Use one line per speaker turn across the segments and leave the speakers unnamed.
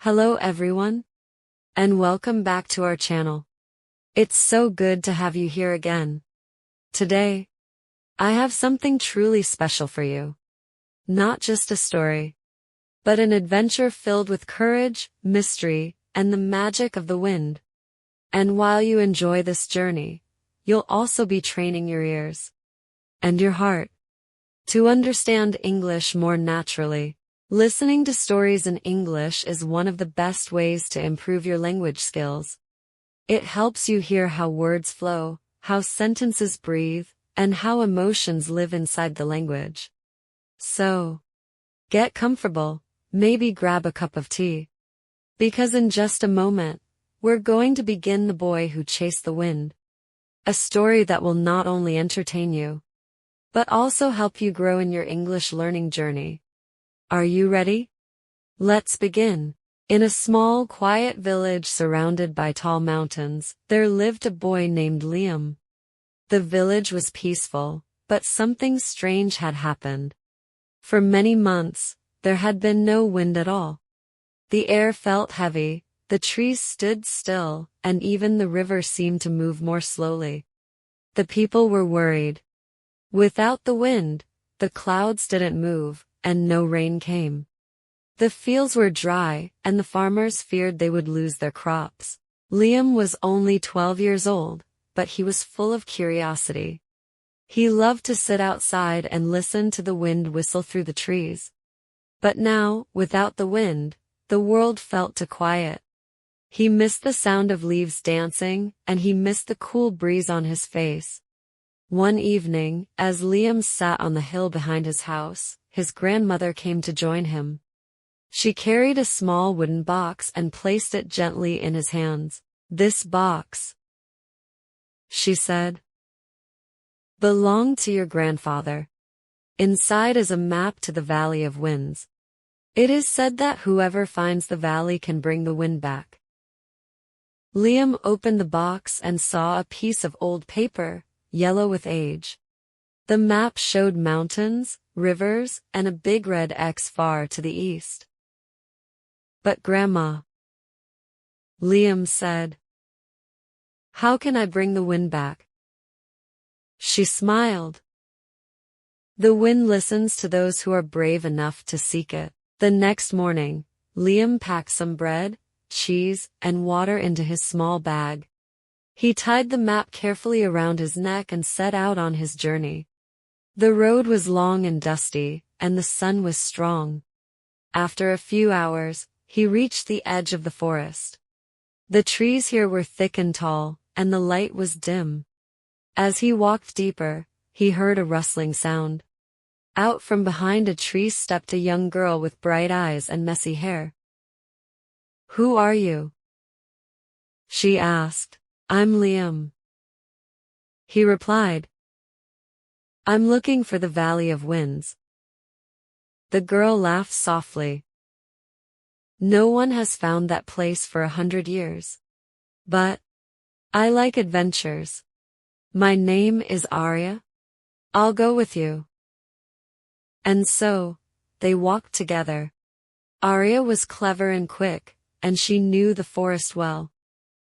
Hello everyone, and welcome back to our channel. It's so good to have you here again. Today, I have something truly special for you. Not just a story, but an adventure filled with courage, mystery, and the magic of the wind. And while you enjoy this journey, you'll also be training your ears and your heart to understand English more naturally. Listening to stories in English is one of the best ways to improve your language skills. It helps you hear how words flow, how sentences breathe, and how emotions live inside the language. So, get comfortable, maybe grab a cup of tea. Because in just a moment, we're going to begin The Boy Who Chased the Wind. A story that will not only entertain you, but also help you grow in your English learning journey. Are you ready? Let's begin. In a small, quiet village surrounded by tall mountains, there lived a boy named Liam. The village was peaceful, but something strange had happened. For many months, there had been no wind at all. The air felt heavy, the trees stood still, and even the river seemed to move more slowly. The people were worried. Without the wind, the clouds didn't move, and no rain came. The fields were dry, and the farmers feared they would lose their crops. Liam was only 12 years old, but he was full of curiosity. He loved to sit outside and listen to the wind whistle through the trees. But now, without the wind, the world felt too quiet. He missed the sound of leaves dancing, and he missed the cool breeze on his face. One evening, as Liam sat on the hill behind his house, his grandmother came to join him. She carried a small wooden box and placed it gently in his hands. "This box," she said, "belonged to your grandfather. Inside is a map to the Valley of Winds. It is said that whoever finds the valley can bring the wind back." Liam opened the box and saw a piece of old paper, yellow with age. The map showed mountains, rivers, and a big red X far to the east. "But Grandma," Liam said, "how can I bring the wind back?" She smiled. "The wind listens to those who are brave enough to seek it." The next morning, Liam packed some bread, cheese, and water into his small bag. He tied the map carefully around his neck and set out on his journey. The road was long and dusty, and the sun was strong. After a few hours, he reached the edge of the forest. The trees here were thick and tall, and the light was dim. As he walked deeper, he heard a rustling sound. Out from behind a tree stepped a young girl with bright eyes and messy hair. "Who are you?" she asked. "I'm Liam," he replied. "I'm looking for the Valley of Winds." The girl laughed softly. "No one has found that place for 100 years. But I like adventures. My name is Arya. I'll go with you." And so, they walked together. Arya was clever and quick, and she knew the forest well.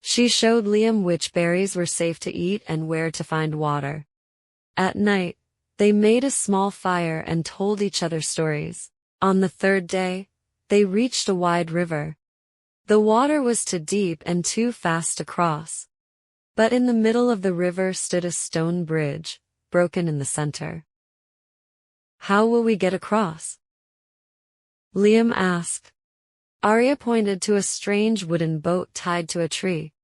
She showed Liam which berries were safe to eat and where to find water. At night, they made a small fire and told each other stories. On the third day, they reached a wide river. The water was too deep and too fast to cross. But in the middle of the river stood a stone bridge, broken in the center. "How will we get across?" Liam asked. Arya pointed to a strange wooden boat tied to a tree.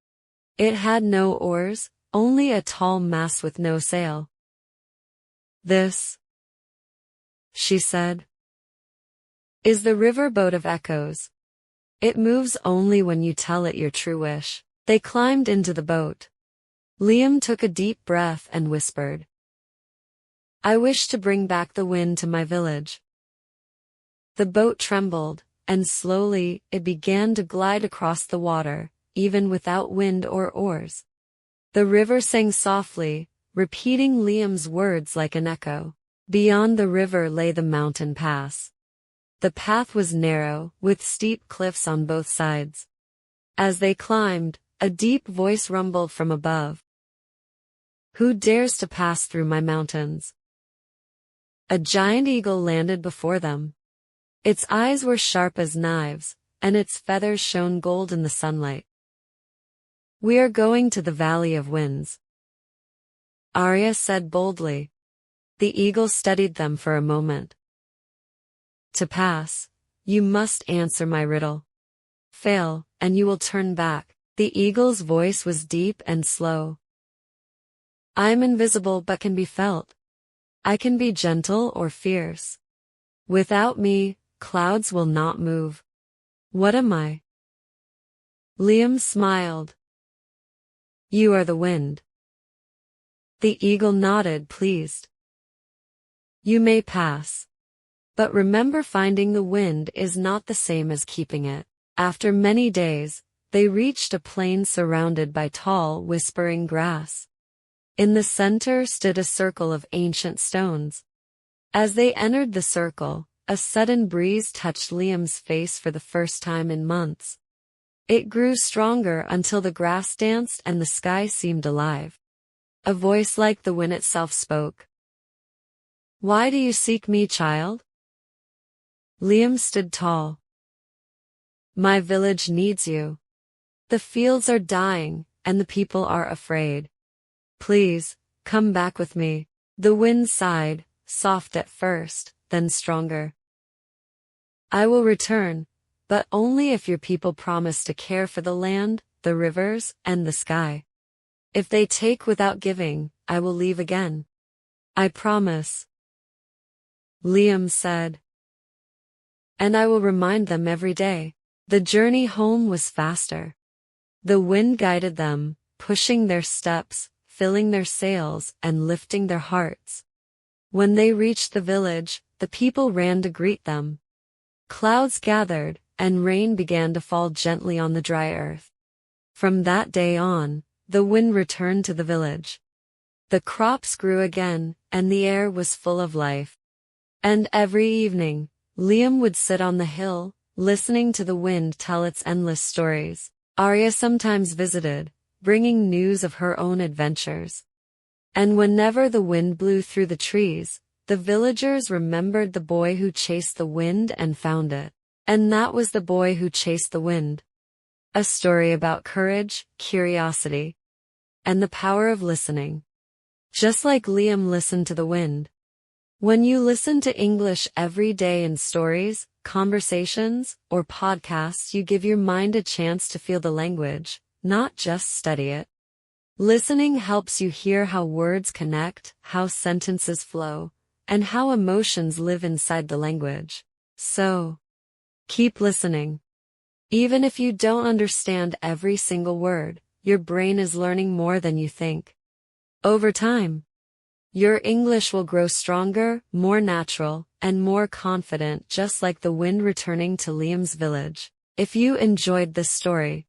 It had no oars, only a tall mast with no sail. "This," she said, "is the river boat of echoes. It moves only when you tell it your true wish." They climbed into the boat. Liam took a deep breath and whispered, "I wish to bring back the wind to my village." The boat trembled, and slowly it began to glide across the water, even without wind or oars. The river sang softly, repeating Liam's words like an echo. Beyond the river lay the mountain pass. The path was narrow, with steep cliffs on both sides. As they climbed, a deep voice rumbled from above. "Who dares to pass through my mountains?" A giant eagle landed before them. Its eyes were sharp as knives, and its feathers shone gold in the sunlight. "We are going to the Valley of Winds," Arya said boldly. The eagle studied them for a moment. "To pass, you must answer my riddle. Fail, and you will turn back." The eagle's voice was deep and slow. "I am invisible but can be felt. I can be gentle or fierce. Without me, clouds will not move. What am I?" Liam smiled. "You are the wind." The eagle nodded, pleased. "You may pass. But remember, finding the wind is not the same as keeping it." After many days, they reached a plain surrounded by tall, whispering grass. In the center stood a circle of ancient stones. As they entered the circle, a sudden breeze touched Liam's face for the first time in months. It grew stronger until the grass danced and the sky seemed alive. A voice like the wind itself spoke. "Why do you seek me, child?" Liam stood tall. "My village needs you. The fields are dying, and the people are afraid. Please, come back with me." The wind sighed, soft at first, then stronger. "I will return, but only if your people promise to care for the land, the rivers, and the sky. If they take without giving, I will leave again. I promise," Liam said. "And I will remind them every day." The journey home was faster. The wind guided them, pushing their steps, filling their sails, and lifting their hearts. When they reached the village, the people ran to greet them. Clouds gathered, and rain began to fall gently on the dry earth. From that day on, the wind returned to the village. The crops grew again, and the air was full of life. And every evening, Liam would sit on the hill, listening to the wind tell its endless stories. Arya sometimes visited, bringing news of her own adventures. And whenever the wind blew through the trees, the villagers remembered the boy who chased the wind and found it. And that was the boy who chased the wind. A story about courage, curiosity, and the power of listening. Just like Liam listened to the wind. When you listen to English every day in stories, conversations, or podcasts, you give your mind a chance to feel the language, not just study it. Listening helps you hear how words connect, how sentences flow, and how emotions live inside the language. So, keep listening. Even if you don't understand every single word, your brain is learning more than you think. Over time, your English will grow stronger, more natural, and more confident, just like the wind returning to Liam's village. If you enjoyed this story,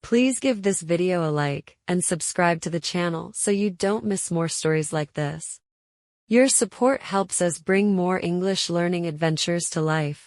please give this video a like and subscribe to the channel so you don't miss more stories like this. Your support helps us bring more English learning adventures to life.